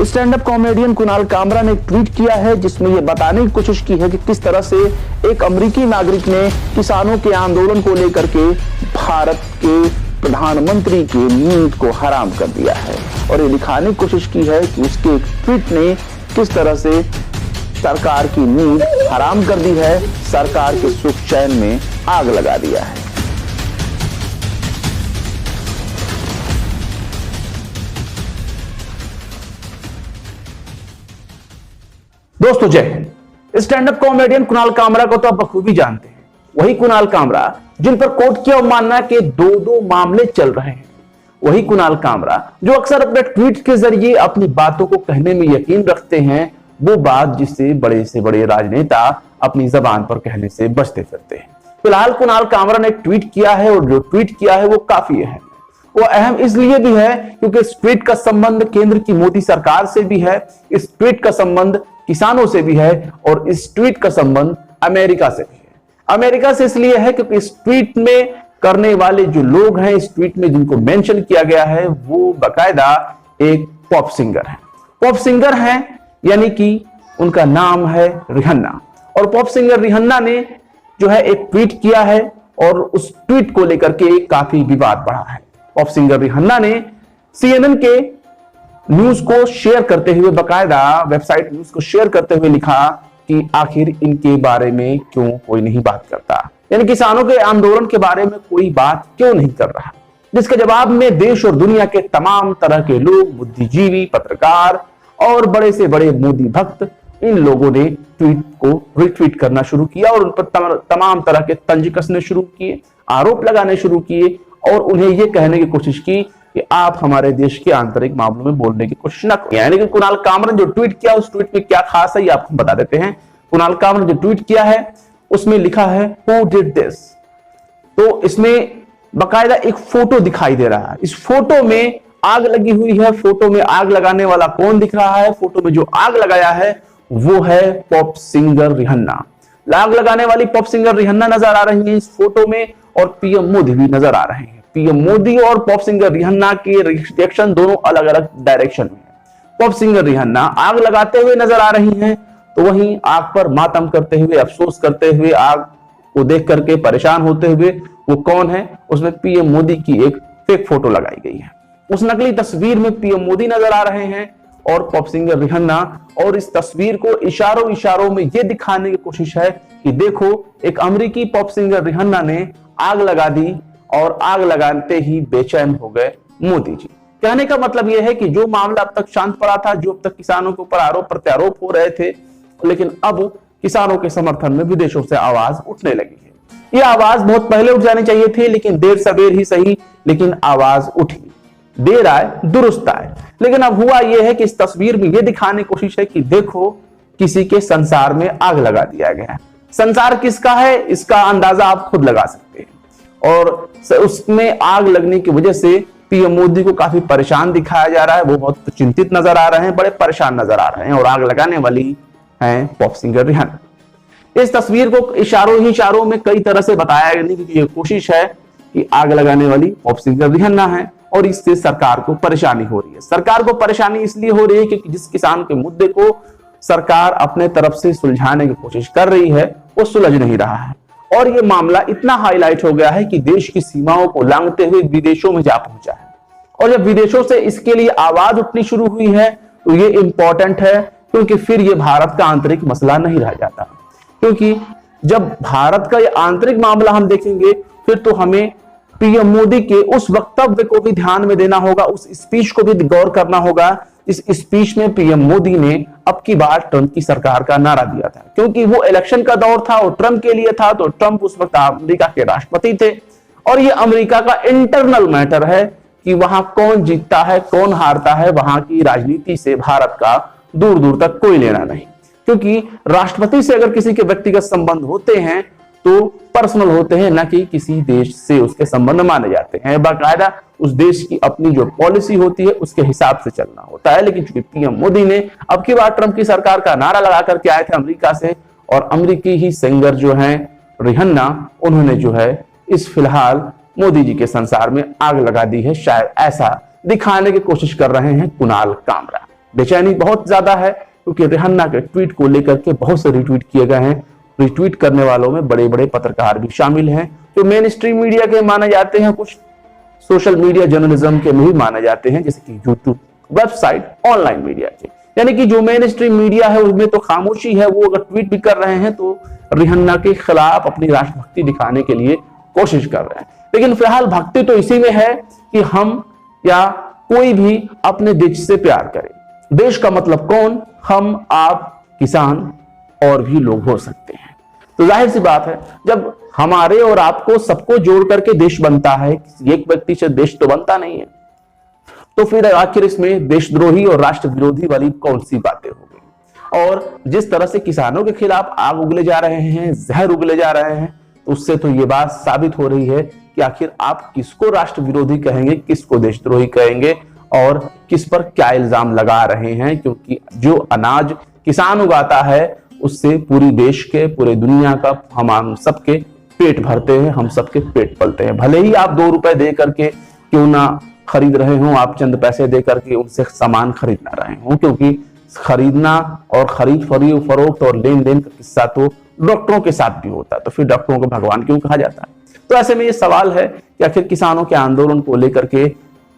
Stand up comedian Kunal Kamra ने एक tweet किया है जिसमें यह बताने की कोशिश की है कि किस तरह से एक अमेरिकी नागरिक ने किसानों के आंदोलन को लेकर के भारत के प्रधानमंत्री की नींद को हराम कर दिया है और ये दिखाने की कोशिश की है कि उसके एक ट्वीट ने किस तरह से सरकार की नींद हराम कर दी है, सरकार के सुख चैन में आग लगा दिया है। दोस्तों जय Hind. Stand up comedian Kunal Kamra को तो आप बखूबी जानते हैं, वही कुणाल कामरा जिन पर कोर्ट की अवमानना के दो मामले चल रहे हैं, वही कुणाल कामरा जो अक्सर अपने ट्वीट के जरिए अपनी बातों को कहने में यकीन रखते हैं, वो बात जिसे बड़े से बड़े राजनेता अपनी जबान पर कहने से बचते फिरते हैं। फिलहाल कुणाल कामरा ने ट्वीट किया है और जो ट्वीट किया है वो काफी अहम है। वो अहम इसलिए भी है क्योंकि इस ट्वीट का संबंध केंद्र की मोदी सरकार से भी है, इस ट्वीट का संबंध किसानों से भी है और इस ट्वीट का संबंध अमेरिका से भी है। अमेरिका से इसलिए है क्योंकि इस ट्वीट में करने वाले जो लोग हैं, इस ट्वीट में जिनको मेंशन किया गया है, वो बाकायदा एक पॉप सिंगर है। पॉप सिंगर हैं यानी कि उनका नाम है रिहन्ना, और पॉप सिंगर रिहन्ना ने जो है एक ट्वीट किया है और उस ट्वीट को लेकर के काफी विवाद बढ़ा है। पॉप सिंगर रिहन्ना ने CNN के न्यूज को शेयर करते हुए, बाकायदा वेबसाइट न्यूज को शेयर करते हुए लिखा कि आखिर इनके बारे में क्यों कोई नहीं बात करता, यानी किसानों के आंदोलन के बारे में कोई बात क्यों नहीं कर रहा। जिसके जवाब में देश और दुनिया के तमाम तरह के लोग, बुद्धिजीवी, पत्रकार और बड़े से बड़े मोदी भक्त, इन लोगों ने ट्वीट को रिट्वीट करना शुरू किया और उन पर तमाम तरह के तंज कसने शुरू किए, आरोप लगाने शुरू किए और उन्हें यह कहने की कोशिश की कि आप हमारे देश के आंतरिक मामलों में बोलने की कोशिश न करें। यानी कि कुणाल कामरा ने जो ट्वीट किया, उस ट्वीट में क्या खास है ये आपको बता देते हैं। कुणाल कामरा ने जो ट्वीट किया है उसमें लिखा है हु डिड दिस, तो इसमें बाकायदा एक फोटो दिखाई दे रहा है। इस फोटो में आग लगी हुई है। फोटो में आग लगाने वाला कौन दिख रहा है? फोटो में जो आग लगाया है वो है पॉप सिंगर रिहन्ना। आग लगाने वाली पॉप सिंगर रिहन्ना नजर आ रही है इस फोटो में और पीएम मोदी भी नजर आ रहे हैं। पीएम मोदी और पॉप सिंगर रिहन्ना के रिएक्शन दोनों अलग अलग डायरेक्शन में है। पॉप सिंगर रिहन्ना आग लगाते हुए नजर आ रही हैं, तो वहीं आग पर मातम करते हुए, अफसोस करते हुए, आग को देख करके परेशान होते हुए वो कौन है? उसमें पीएम मोदी की एक फेक फोटो लगाई गई है। उस नकली तस्वीर में पीएम मोदी नजर आ रहे हैं और पॉप सिंगर रिहन्ना, और इस तस्वीर को इशारों में यह दिखाने की कोशिश है कि देखो, एक अमेरिकी पॉप सिंगर रिहन्ना ने आग लगा दी और आग लगाते ही बेचैन हो गए मोदी जी। कहने का मतलब यह है कि जो मामला अब तक शांत पड़ा था, जो अब तक किसानों के ऊपर आरोप प्रत्यारोप हो रहे थे, लेकिन अब किसानों के समर्थन में विदेशों से आवाज उठने लगी है। यह आवाज बहुत पहले उठ जानी चाहिए थी, लेकिन देर सवेर ही सही, लेकिन आवाज उठी। देर आए दुरुस्त आए। लेकिन अब हुआ यह है कि इस तस्वीर में यह दिखाने की कोशिश है कि देखो, किसी के संसार में आग लगा दिया गया है। संसार किसका है इसका अंदाजा आप खुद लगा सकते हैं, और उसमें आग लगने की वजह से पीएम मोदी को काफी परेशान दिखाया जा रहा है। वो बहुत चिंतित नजर आ रहे हैं, बड़े परेशान नजर आ रहे हैं, और आग लगाने वाली हैं पॉप सिंगर रिहन्ना। इस तस्वीर को इशारों में कई तरह से बताया जाने की ये कोशिश है कि आग लगाने वाली पॉप सिंगर रिहन्ना है और इससे सरकार को परेशानी हो रही है। सरकार को परेशानी इसलिए हो रही है क्योंकि जिस किसान के मुद्दे को सरकार अपने तरफ से सुलझाने की कोशिश कर रही है, वो सुलझ नहीं रहा है, और ये मामला इतना हाईलाइट हो गया है कि देश की सीमाओं को लांघते हुए विदेशों में जा पहुंचा है। और जब विदेशों से इसके लिए आवाज उठनी शुरू हुई है तो ये इंपॉर्टेंट है, क्योंकि फिर ये भारत का आंतरिक मसला नहीं रह जाता। क्योंकि जब भारत का ये आंतरिक मामला हम देखेंगे, फिर तो हमें पीएम मोदी के उस वक्तव्य को भी ध्यान में देना होगा, उस स्पीच को भी गौर करना होगा। इस स्पीच में पीएम मोदी ने अब की बार ट्रंप की सरकार का नारा दिया था, क्योंकि वो इलेक्शन का दौर था और ट्रंप के लिए था, तो ट्रंप उस वक्त अमेरिका के राष्ट्रपति थे, और ये अमेरिका का इंटरनल मैटर है कि वहां कौन जीतता है, कौन हारता है। वहां की राजनीति से भारत का दूर दूर तक कोई लेना नहीं, क्योंकि राष्ट्रपति से अगर किसी के व्यक्तिगत संबंध होते हैं तो पर्सनल होते हैं, न कि किसी देश से उसके संबंध माने जाते हैं। बाकायदा उस देश की अपनी जो पॉलिसी होती है उसके हिसाब से चलना होता है। लेकिन चूंकि पीएम मोदी ने अब की बार ट्रंप की सरकार का नारा लगा करके आए थे अमेरिका से, और अमेरिकी ही सिंगर जो हैं रिहन्ना, उन्होंने जो है इस फिलहाल मोदी जी के संसार में आग लगा दी है। शायद ऐसा दिखाने की कोशिश कर रहे हैं कुणाल कामरा। बेचैनी बहुत ज्यादा है क्योंकि रिहाना के ट्वीट को लेकर के बहुत से रिट्वीट किए गए हैं। रिट्वीट करने वालों में बड़े बड़े पत्रकार भी शामिल हैं जो मेन स्ट्रीम मीडिया के माने जाते हैं, कुछ सोशल मीडिया जर्नलिज्म के भी माने जाते हैं, जैसे कि यूट्यूब, वेबसाइट, ऑनलाइन मीडिया के। यानी कि जो मेन स्ट्रीम मीडिया है उसमें तो खामोशी है, वो अगर ट्वीट भी कर रहे हैं तो रिहाना के खिलाफ अपनी राष्ट्रभक्ति दिखाने के लिए कोशिश कर रहे हैं। लेकिन फिलहाल भक्ति तो इसी में है कि हम या कोई भी अपने देश से प्यार करे। देश का मतलब कौन? हम, आप, किसान और भी लोग हो सकते हैं। तो जाहिर सी बात है, जब हमारे और आपको सबको जोड़ करके देश बनता है, एक व्यक्ति से देश तो बनता नहीं है, तो फिर आखिर इसमें देशद्रोही और राष्ट्र विरोधी वाली कौन सी बातें हो गई। और जिस तरह से किसानों के खिलाफ आग उगले जा रहे हैं, जहर उगले जा रहे हैं, तो उससे तो ये बात साबित हो रही है कि आखिर आप किसको राष्ट्र विरोधी कहेंगे, किसको देशद्रोही कहेंगे और किस पर क्या इल्जाम लगा रहे हैं। क्योंकि जो अनाज किसान उगाता है उससे पूरी देश के, पूरे दुनिया का हम सबके पेट भरते हैं, हम सबके पेट पलते हैं। भले ही आप 2 रुपए दे करके क्यों ना खरीद रहे हो, आप चंद पैसे दे करके उनसे सामान खरीद ना रहे हो, क्योंकि खरीदना और खरीद फरोख्त और लेन देन का किस्सा तो डॉक्टरों के साथ भी होता है, तो फिर डॉक्टरों को भगवान क्यों कहा जाता है। तो ऐसे में ये सवाल है कि आखिर किसानों के आंदोलन को लेकर के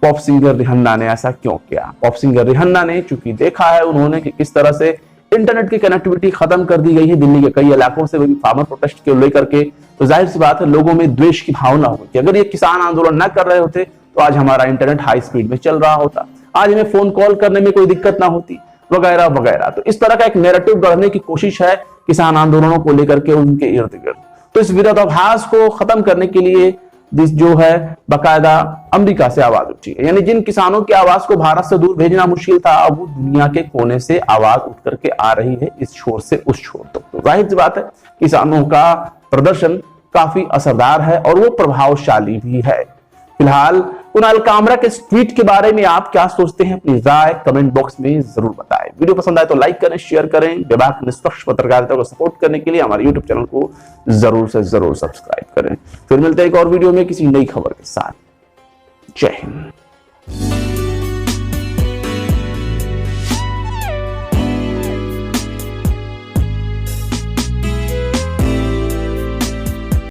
पॉप सिंगर रिहाना ने ऐसा क्यों किया। पॉप सिंगर रिहाना ने चूंकि देखा है उन्होंने कि किस तरह से इंटरनेट की कनेक्टिविटी खत्म कर दी गई है दिल्ली के कई इलाकों से, वही फार्मर प्रोटेस्ट के लेकर के, तो जाहिर सी बात है लोगों में द्वेष की भावना हुई कि अगर ये किसान आंदोलन न कर रहे होते तो आज हमारा इंटरनेट हाई स्पीड में चल रहा होता, आज हमें फोन कॉल करने में कोई दिक्कत ना होती, वगैरह वगैरह। तो इस तरह का एक नैरेटिव गढ़ने की कोशिश है किसान आंदोलनों को लेकर के उनके इर्द गिर्द। तो इस विरोधाभास को खत्म करने के लिए जो है बाकायदा अमेरिका से आवाज उठी है। यानी जिन किसानों की आवाज को भारत से दूर भेजना मुश्किल था, अब वो दुनिया के कोने से आवाज उठ करके आ रही है, इस छोर से उस छोर तक। तो जाहिर सी बात है किसानों का प्रदर्शन काफी असरदार है और वो प्रभावशाली भी है। फिलहाल कुणाल कामरा के ट्वीट के बारे में आप क्या सोचते हैं, अपनी राय कमेंट बॉक्स में जरूर बताएं। वीडियो पसंद आए तो लाइक करें, शेयर करें। बेबाक निष्पक्ष पत्रकारिता को सपोर्ट करने के लिए हमारे यूट्यूब चैनल को जरूर से जरूर सब्सक्राइब करें। फिर मिलते हैं एक और वीडियो में किसी नई खबर के साथ। जय हिंद।